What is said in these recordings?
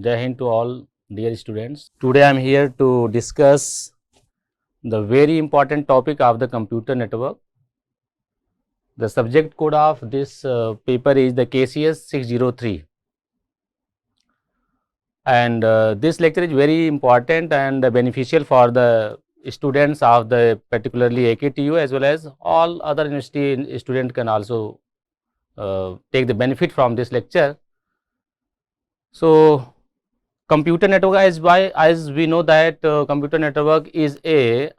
Jai Hind to all dear students. Today I am here to discuss the very important topic of the computer network. The subject code of this paper is the KCS 603, and this lecture is very important and beneficial for the students of the particularly AKTU as well as all other university student can also take the benefit from this lecture. So, computer network, as we know that computer network is a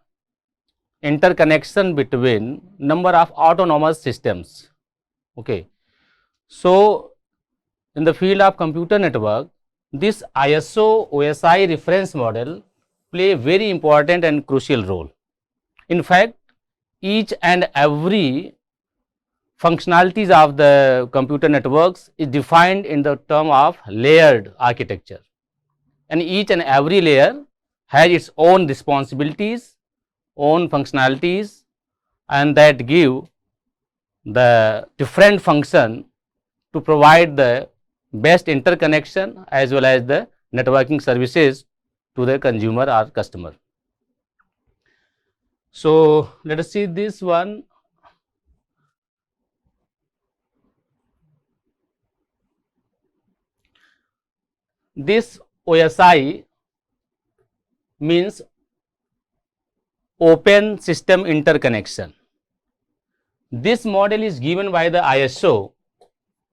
interconnection between number of autonomous systems. Okay. So, in the field of computer network, this ISO OSI reference model play a very important and crucial role. In fact, each and every functionalities of the computer networks is defined in the term of layered architecture, and each and every layer has its own responsibilities, own functionalities, and that give the different function to provide the best interconnection as well as the networking services to the consumer or customer. So, let us see this one. This OSI means Open System Interconnection. This model is given by the ISO,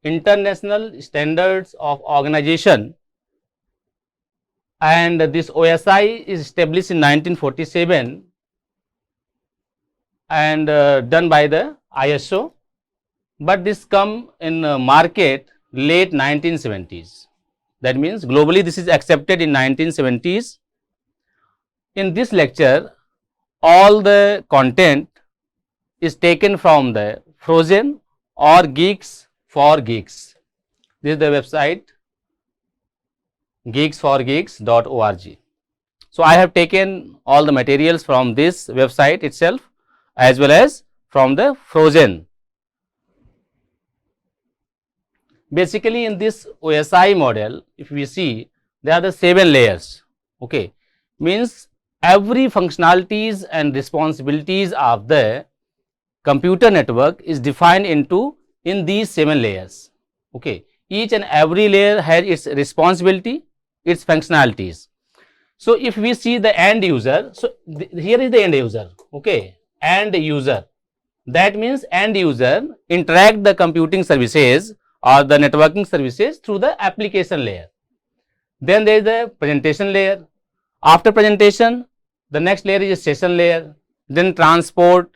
International Standards of Organization, and this OSI is established in 1947 and done by the ISO, but this come in market late 1970s. That means globally this is accepted in 1970s. In this lecture, all the content is taken from the Frozen or Geeks for Geeks. This is the website geeksforgeeks.org. So, I have taken all the materials from this website itself as well as from the Frozen. Basically, in this OSI model, if we see, there are the 7 layers. Okay, means every functionalities and responsibilities of the computer network is defined in these 7 layers. Okay, each and every layer has its responsibility, its functionalities. So, if we see the end user, so here is the end user. Okay, end user. That means end user interact the computing services or the networking services through the application layer. Then there is the presentation layer. After presentation, the next layer is a session layer, then transport,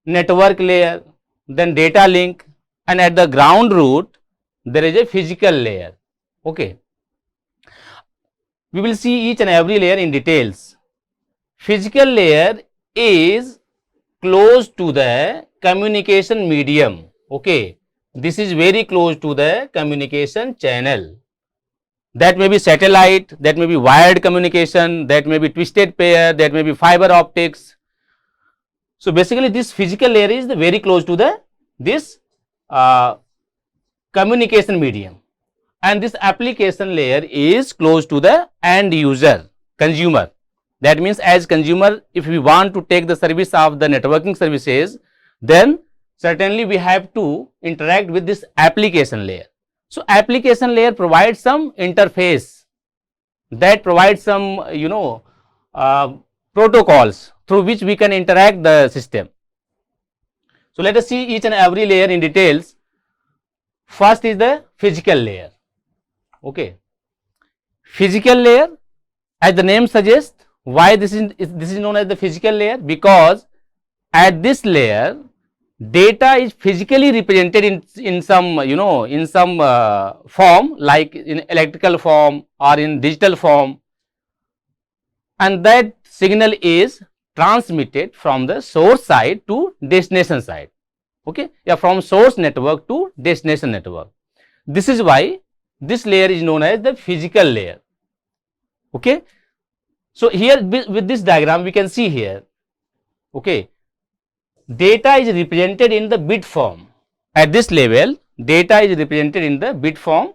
network layer, then data link, and at the ground root there is a physical layer. Okay. We will see each and every layer in details. Physical layer is close to the communication medium. Okay. This is very close to the communication channel. That may be satellite, that may be wired communication, that may be twisted pair, that may be fiber optics. So, basically this physical layer is very close to this communication medium, and this application layer is close to the end user, consumer. That means, as consumer, if we want to take the service of the networking services, then certainly we have to interact with this application layer. So, application layer provides some interface, that provides some protocols through which we can interact the system. So, let us see each and every layer in details. First is the physical layer. Okay. Physical layer, as the name suggests, why this is known as the physical layer? Because at this layer data is physically represented in some form, like in electrical form or in digital form, and that signal is transmitted from the source side to destination side. Okay, yeah, from source network to destination network. This is why this layer is known as the physical layer. Okay, so here with this diagram we can see here. Okay, data is represented in the bit form. At this level, data is represented in the bit form,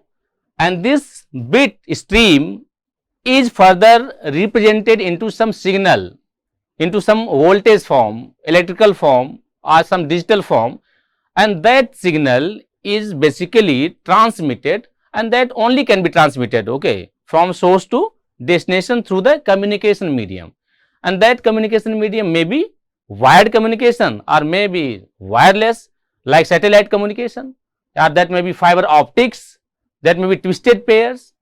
and this bit stream is further represented into some signal, into some voltage form, electrical form or some digital form, and that signal is basically transmitted, and that only can be transmitted, okay, from source to destination through the communication medium. And that communication medium may be wired communication or may be wireless like satellite communication, or that may be fiber optics, that may be twisted pairs.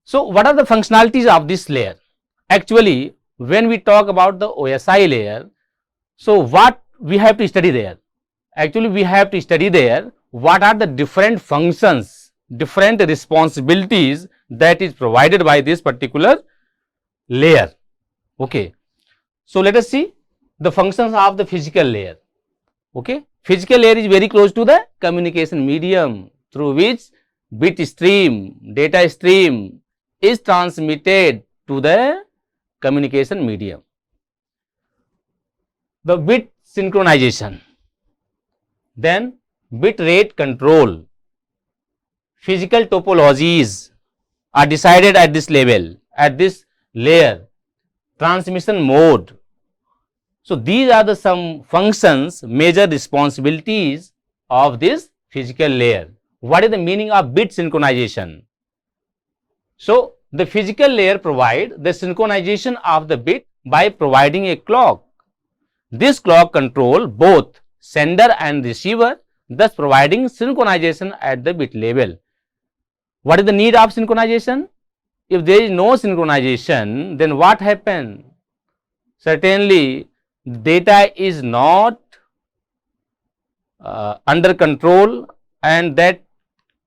So, what are the functionalities of this layer? Actually, when we talk about the OSI layer, so what we have to study there? Actually, we have to study there what are the different functions, different responsibilities that is provided by this particular layer. Okay. So, let us see the functions of the physical layer. Okay. Physical layer is very close to the communication medium through which bit stream, data stream is transmitted to the communication medium. The bit synchronization, then bit rate control, physical topologies are decided at this level, at this layer, transmission mode. So, these are the some functions, major responsibilities of this physical layer. What is the meaning of bit synchronization? So, the physical layer provide the synchronization of the bit by providing a clock. This clock control both sender and receiver, thus providing synchronization at the bit level. What is the need of synchronization? If there is no synchronization, then what happens? Certainly, data is not under control, and that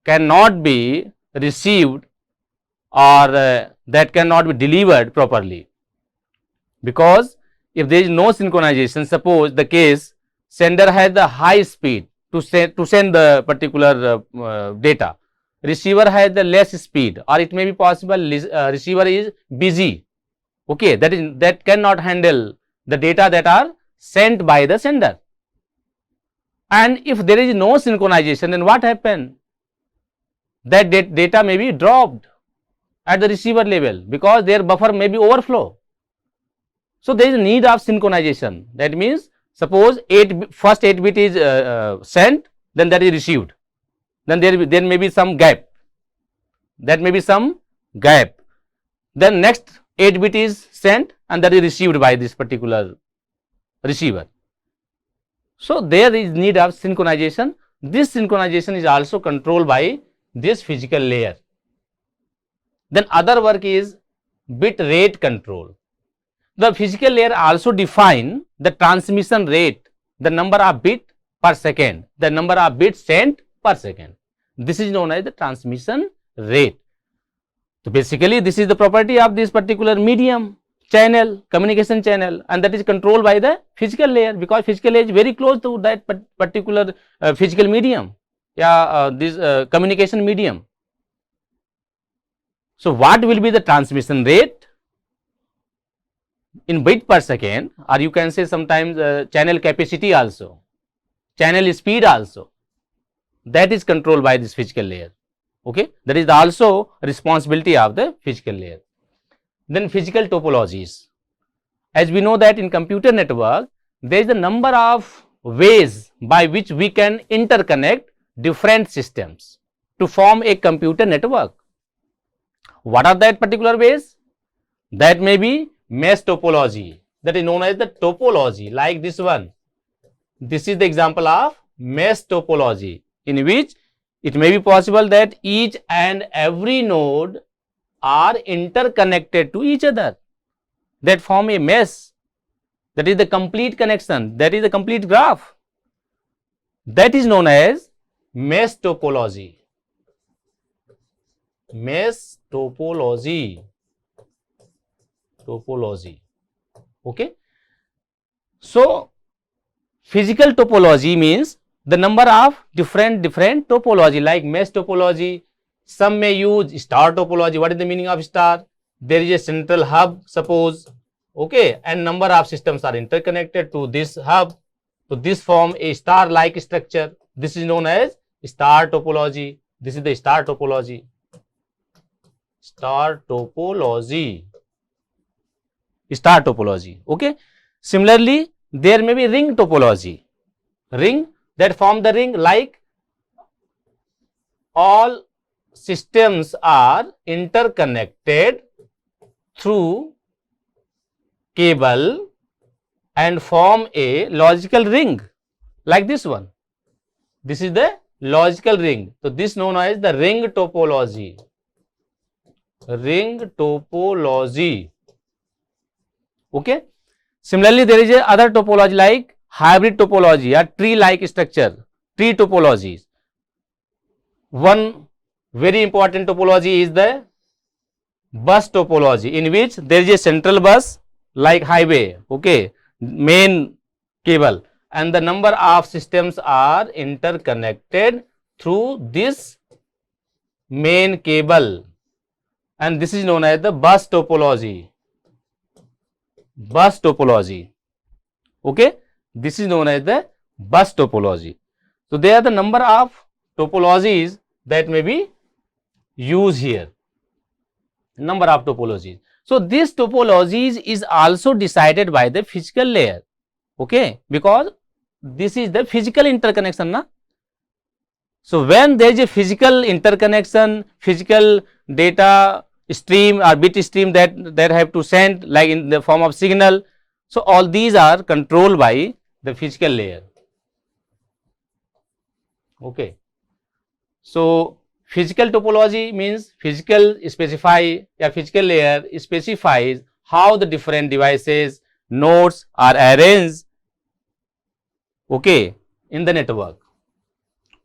cannot be received or that cannot be delivered properly. Because if there is no synchronization, suppose the case sender has the high speed to send the particular data, receiver has the less speed, or it may be possible receiver is busy, okay, that cannot handle the data that are sent by the sender. And if there is no synchronization, then what happens? That data may be dropped at the receiver level because their buffer may be overflow. So, there is a need of synchronization. That means, suppose first 8 bit is sent, then that is received, then there may be some gap, that may be some gap, then next 8 bit is sent and that is received by this particular receiver. So, there is need of synchronization. This synchronization is also controlled by this physical layer. Then other work is bit rate control. The physical layer also define the transmission rate, the number of bit per second, the number of bits sent per second. This is known as the transmission rate. So, basically this is the property of this particular medium, channel, communication channel, and that is controlled by the physical layer, because physical layer is very close to that particular physical medium, this communication medium. So, what will be the transmission rate in bit per second, or you can say sometimes channel capacity also, channel speed also, that is controlled by this physical layer. Okay, that is also responsibility of the physical layer. Then physical topologies. As we know that in computer network, there is a number of ways by which we can interconnect different systems to form a computer network. What are that particular ways? That may be mesh topology, that is known as the topology, like this one. This is the example of mesh topology, in which it may be possible that each and every node are interconnected to each other, that form a mesh, that is the complete connection, that is the complete graph. That is known as mesh topology. Mesh topology. Okay. So, physical topology means the number of different topology, like mesh topology. Some may use star topology. What is the meaning of star? There is a central hub, suppose, okay, and number of systems are interconnected to this hub. So, this form a star like structure. This is known as star topology. This is the star topology. Star topology. Star topology. Okay. Similarly, there may be ring topology. Ring that form the ring, like all systems are interconnected through cable and form a logical ring, like this one. This is the logical ring. So this known as the ring topology. Ring topology. Okay. Similarly, there is a other topology like hybrid topology or tree-like structure, tree topologies. One very important topology is the bus topology, in which there is a central bus like highway, okay, main cable, and the number of systems are interconnected through this main cable, and this is known as the bus topology. Bus topology. Okay, this is known as the bus topology. So there are the number of topologies that may be used here. Number of topologies. So this topologies is also decided by the physical layer. Okay, because this is the physical interconnection, na? So when there is a physical interconnection, physical data stream or bit stream that have to send, like in the form of signal. So all these are controlled by the physical layer. Okay. So physical topology means physical physical layer specifies how the different devices, nodes are arranged, okay, in the network,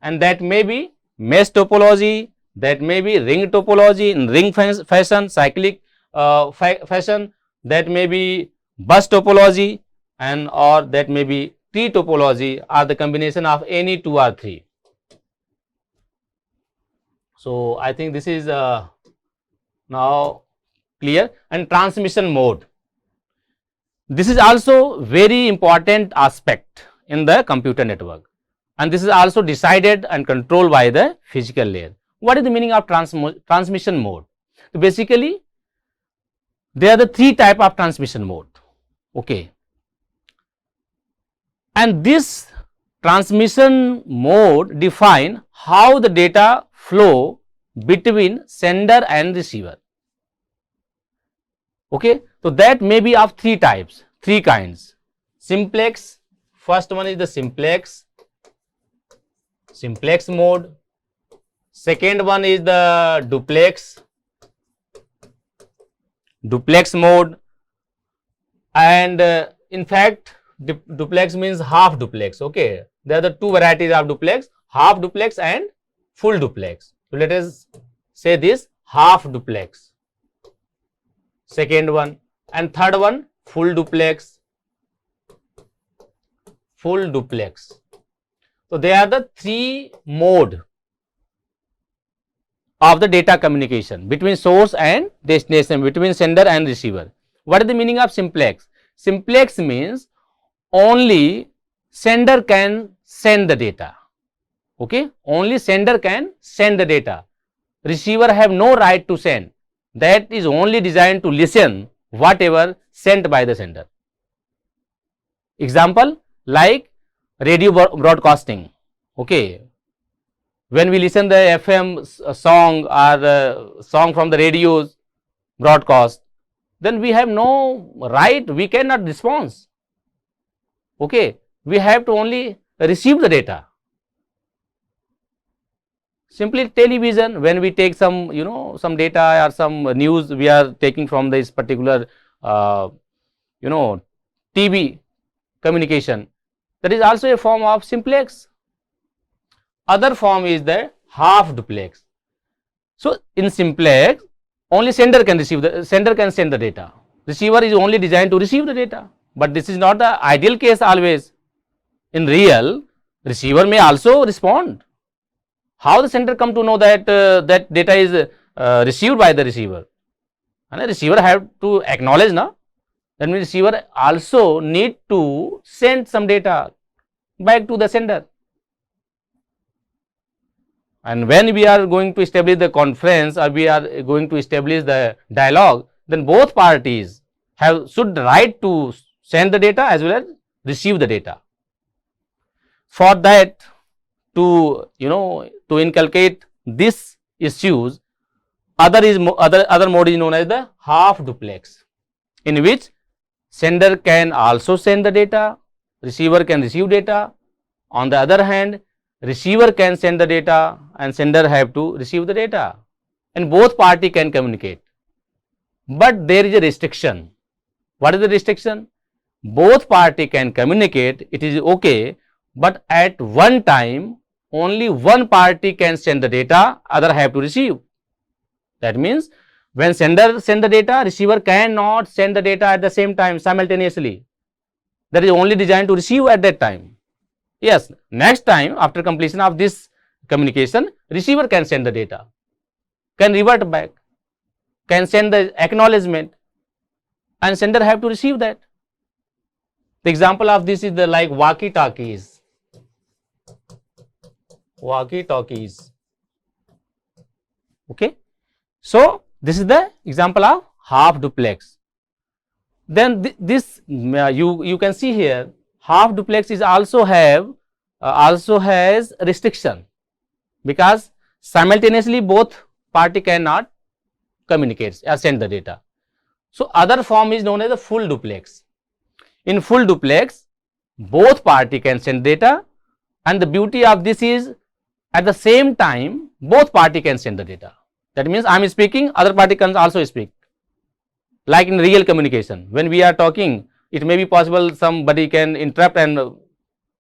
and that may be mesh topology, that may be ring topology in ring fashion, cyclic fashion, that may be bus topology, and or that may be tree topology, or the combination of any two or three. So I think this is now clear. And transmission mode, this is also very important aspect in the computer network, and this is also decided and controlled by the physical layer. What is the meaning of transmission mode? So basically, there are the three type of transmission mode. Okay, and this transmission mode define how the data flow between sender and receiver. Okay, so that may be of three types, three kinds. Simplex, first one is the simplex mode. Second one is the duplex mode, and in fact duplex means half duplex. Okay, there are the two varieties of duplex, half duplex and full duplex. So let us say this half duplex, second one, and third one full duplex. So they are the three mode of the data communication between source and destination, between sender and receiver. What is the meaning of simplex? Simplex means only sender can send the data. Okay, only sender can send the data. Receiver have no right to send. That is only designed to listen whatever sent by the sender. Example like radio broadcasting. Okay, when we listen the FM song or song from the radios broadcast, then we have no right, we cannot respond. Okay, we have to only receive the data. Simply television, when we take some some data or some news we are taking from this particular TV communication, that is also a form of simplex. Other form is the half duplex. So in simplex, only sender can send the data. Receiver is only designed to receive the data. But this is not the ideal case always. In real, receiver may also respond. How the sender come to know that that data is received by the receiver? And the receiver have to acknowledge, na? That means receiver also need to send some data back to the sender. And when we are going to establish the conference or we are going to establish the dialogue, then both parties should right to send the data as well as receive the data. For that, to to inculcate this issues, other mode is known as the half duplex, in which sender can also send the data, receiver can receive data. On the other hand, receiver can send the data and sender have to receive the data, and both party can communicate. But there is a restriction. What is the restriction? Both party can communicate, it is okay, but at one time only one party can send the data, other have to receive. That means when sender send the data, receiver cannot send the data at the same time simultaneously. That is only designed to receive at that time. Yes, next time after completion of this communication, receiver can send the data, can revert back, can send the acknowledgement, and sender have to receive that. The example of this is the like walkie-talkies. Walkie-talkies. Okay. So this is the example of half duplex. Then this you can see here, half duplex is also has restriction, because simultaneously both party cannot communicate or send the data. So other form is known as the full duplex. In full duplex, both party can send data, and the beauty of this is at the same time both party can send the data. That means I am speaking, other party can also speak. Like in real communication, when we are talking, it may be possible somebody can interrupt and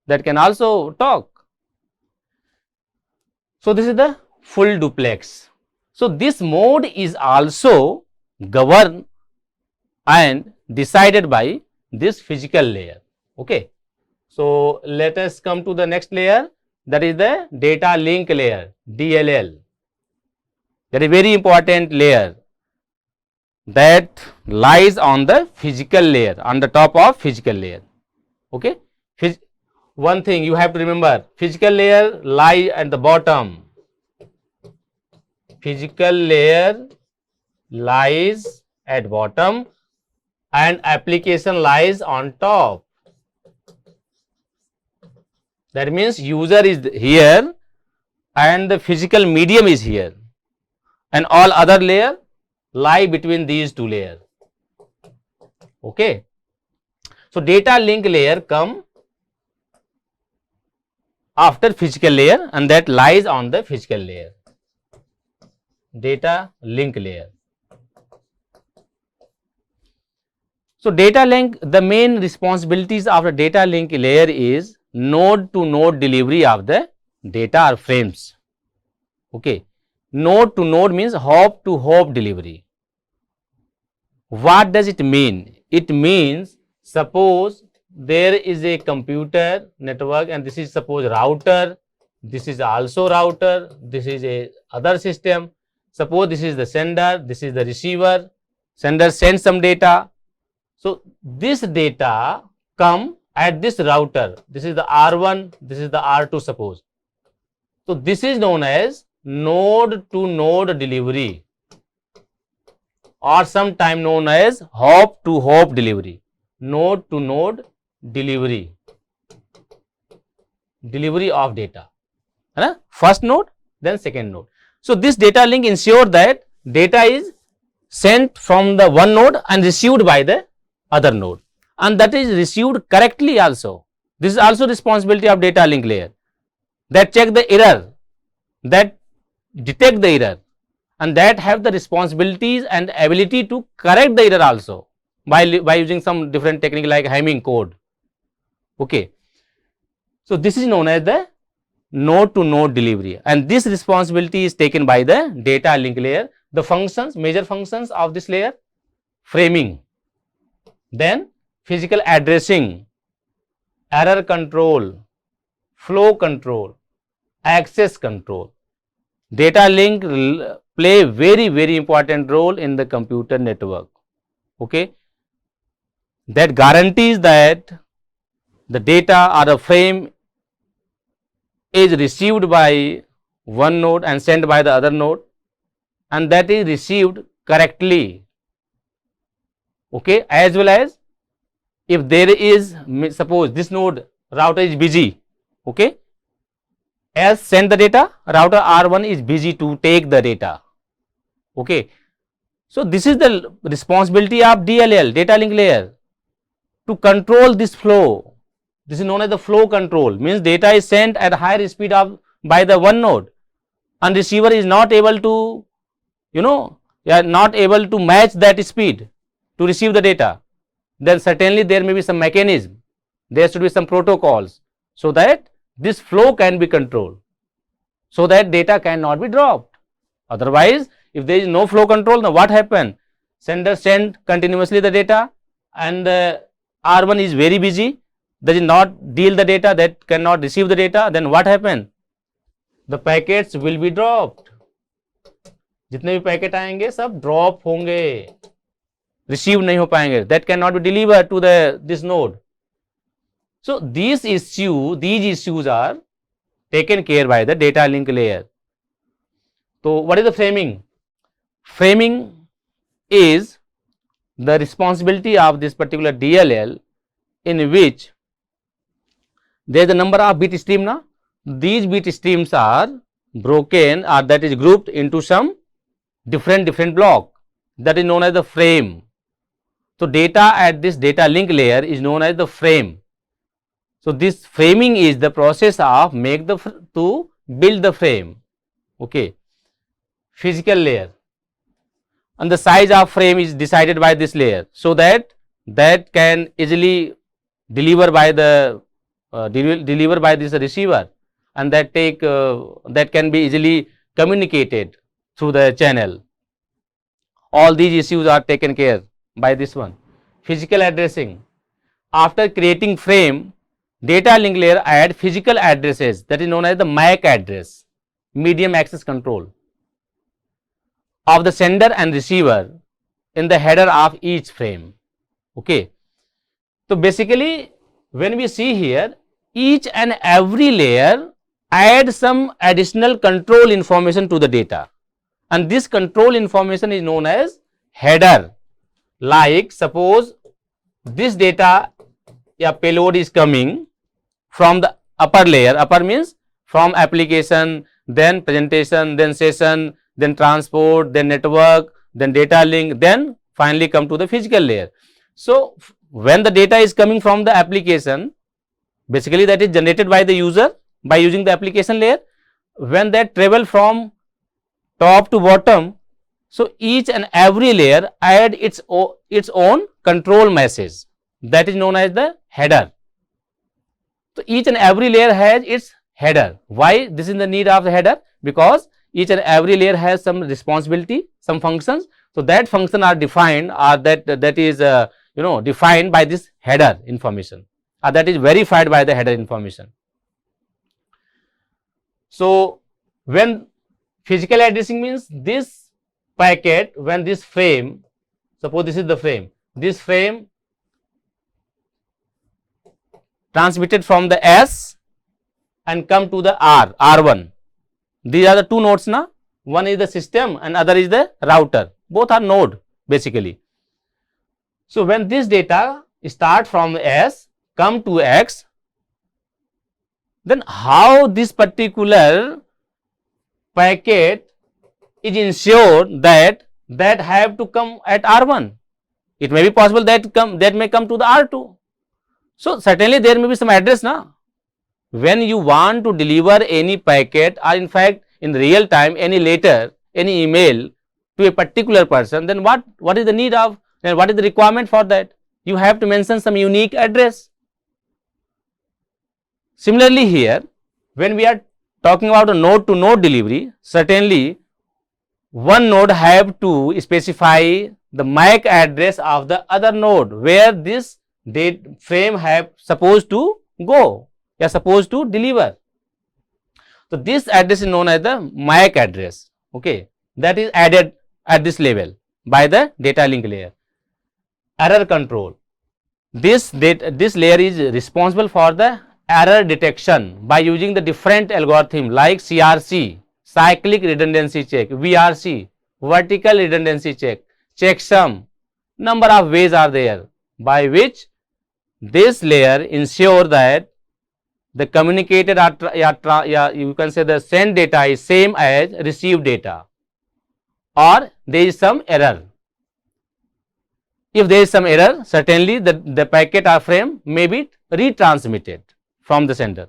that can also talk. So this is the full duplex. So this mode is also governed and decided by this physical layer. Okay. So let us come to the next layer, that is the data link layer, DLL. That is very important layer that lies on the physical layer, on the top of physical layer. Okay. One thing you have to remember, physical layer lie at the bottom. Physical layer lies at bottom and application lies on top. That means user is here and the physical medium is here, and all other layer lie between these two layers. Okay. So data link layer come after physical layer, and that lies on the physical layer. Data link layer. So data link, the main responsibilities of the data link layer is node to node delivery of the data or frames. Okay. Node to node means hop to hop delivery. What does it mean? It means, suppose there is a computer network and this is suppose router, this is also router, this is a other system. Suppose this is the sender, this is the receiver, sender sends some data. So this data come at this router, this is the R1, this is the R2 suppose. So this is known as node to node delivery, or sometime known as hop to hop delivery. Node to node delivery, delivery of data. First node, then second node. So this data link ensures that data is sent from the one node and received by the other node, and that is received correctly also. This is also responsibility of data link layer, that check the error, that detect the error, and that have the responsibilities and ability to correct the error also by using some different technique like hemming code. Okay. So this is known as the node to node delivery, and this responsibility is taken by the data link layer. The functions, major functions of this layer: framing, then physical addressing, error control, flow control, access control. Data link play very important role in the computer network. Okay. That guarantees that the data or a frame is received by one node and sent by the other node, and that is received correctly. Okay, as well as if there is, suppose this node router is busy, okay, as send the data, router R1 is busy to take the data. Okay, so this is the responsibility of DLL, data link layer, to control this flow. This is known as the flow control, means data is sent at higher speed of by the one node, and receiver is not able to, not able to match that speed to receive the data. Then certainly there may be some mechanism, there should be some protocols, so that this flow can be controlled, so that data cannot be dropped. Otherwise, if there is no flow control, now what happen? Sender send continuously the data, and R1 is very busy, does not deal the data, that cannot receive the data. Then what happen? The packets will be dropped. जितने भी packet आएंगे सब drop होंगे, receive नहीं हो पाएंगे, that cannot be delivered to this node. So these issues are taken care by the data link layer. So what is the framing? Framing is the responsibility of this particular DLL, in which there is a number of bit stream. Now these bit streams are broken, or that is grouped into some different block, that is known as the frame. So data at this data link layer is known as the frame. So this framing is the process of to build the frame. Okay, physical layer, and the size of frame is decided by this layer, so that can easily deliver by the this receiver, and that can be easily communicated through the channel. All these issues are taken care by this one. Physical addressing. After creating frame, data link layer add physical addresses, that is known as the MAC address, medium access control, of the sender and receiver in the header of each frame. Okay, so basically when we see here, each and every layer add some additional control information to the data, and this control information is known as header. Like suppose this data payload is coming from the upper layer, upper means from application, then presentation, then session, then transport, then network, then data link, then finally come to the physical layer. So when the data is coming from the application, basically that is generated by the user by using the application layer. When that travel from top to bottom, so each and every layer add its own control message, that is known as the header. So each and every layer has its header. Why this is the need of the header? Because each and every layer has some responsibility, some functions. So that function are defined, or that is defined by this header information, or that is verified by the header information. So when physical addressing means this packet, when this frame, suppose this is the frame, this frame transmitted from the S and come to the R1. These are the two nodes now. One is the system and other is the router. Both are node basically. So when this data start from S, come to X, then how this particular packet is ensured that have to come at R1. It may be possible that may come to the R2. So certainly there may be some address now. When you want to deliver any packet, or in fact in real time any letter, any email to a particular person, then what is the need of, and what is the requirement for that? You have to mention some unique address. Similarly here, when we are talking about a node to node delivery, certainly one node have to specify the MAC address of the other node, where this frame have supposed to go, supposed to deliver. So this address is known as the MAC address. Okay, that is added at this level by the data link layer. Error control. This layer is responsible for the error detection by using the different algorithm like CRC, cyclic redundancy check, VRC, vertical redundancy check, checksum. Number of ways are there by which this layer ensure that the communicated you can say the sent data is same as received data, or there is some error. If there is some error, certainly the packet or frame may be retransmitted from the sender,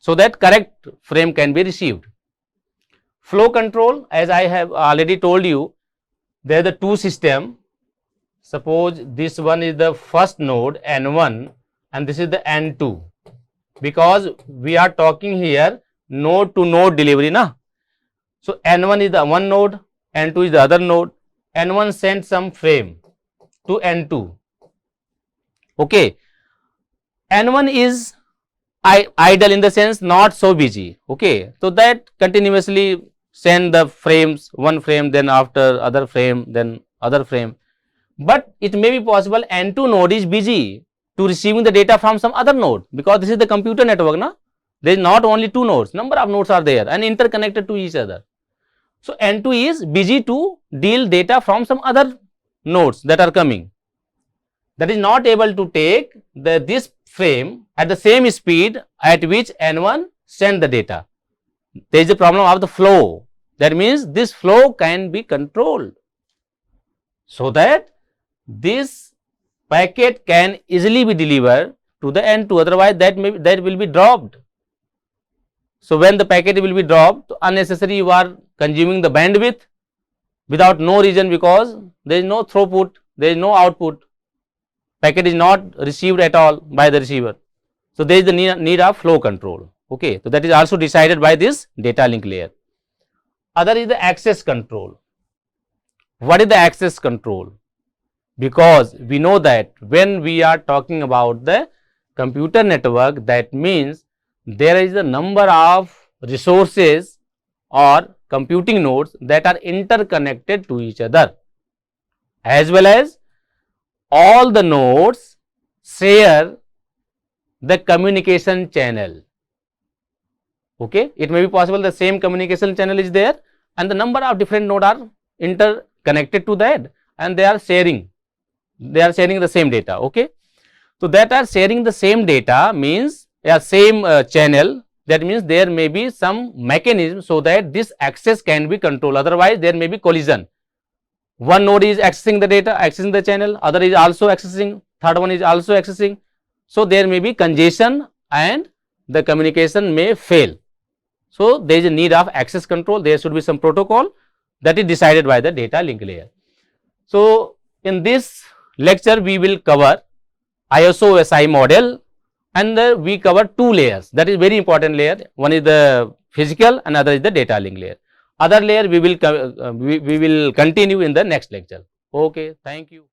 so that correct frame can be received. Flow control, as I have already told you, there are the two systems. Suppose this one is the first node N1 and this is the N2, because we are talking here node to node delivery na. So N1 is the one node, N2 is the other node. N1 sends some frame to N2. Okay, N1 is idle in the sense not so busy. Okay, so that continuously send the frames, one frame, then after other frame, then other frame. But it may be possible N2 node is busy to receiving the data from some other node, because this is the computer network na. There is not only two nodes, number of nodes are there and interconnected to each other. So N2 is busy to deal data from some other nodes that are coming, that is not able to take this frame at the same speed at which N1 send the data. There is a problem of the flow. That means this flow can be controlled, so that this packet can easily be delivered to the N2, otherwise that will be dropped. So when the packet will be dropped, unnecessary you are consuming the bandwidth without no reason, because there is no throughput, there is no output, packet is not received at all by the receiver. So there is the need of flow control. Okay, so that is also decided by this data link layer. Other is the access control. What is the access control? Because we know that when we are talking about the computer network, that means there is a number of resources or computing nodes that are interconnected to each other, as well as all the nodes share the communication channel. Okay, it may be possible the same communication channel is there and the number of different nodes are interconnected to that, and they are sharing the same data. Okay, so that are sharing the same data means same channel. That means there may be some mechanism so that this access can be controlled, otherwise there may be collision. One node is accessing the data, accessing the channel, other is also accessing, third one is also accessing. So there may be congestion and the communication may fail. So there is a need of access control. There should be some protocol that is decided by the data link layer. So in this lecture we will cover ISO OSI model, and we cover two layers. That is very important layer. One is the physical, another is the data link layer. Other layer we will continue in the next lecture. Okay, thank you.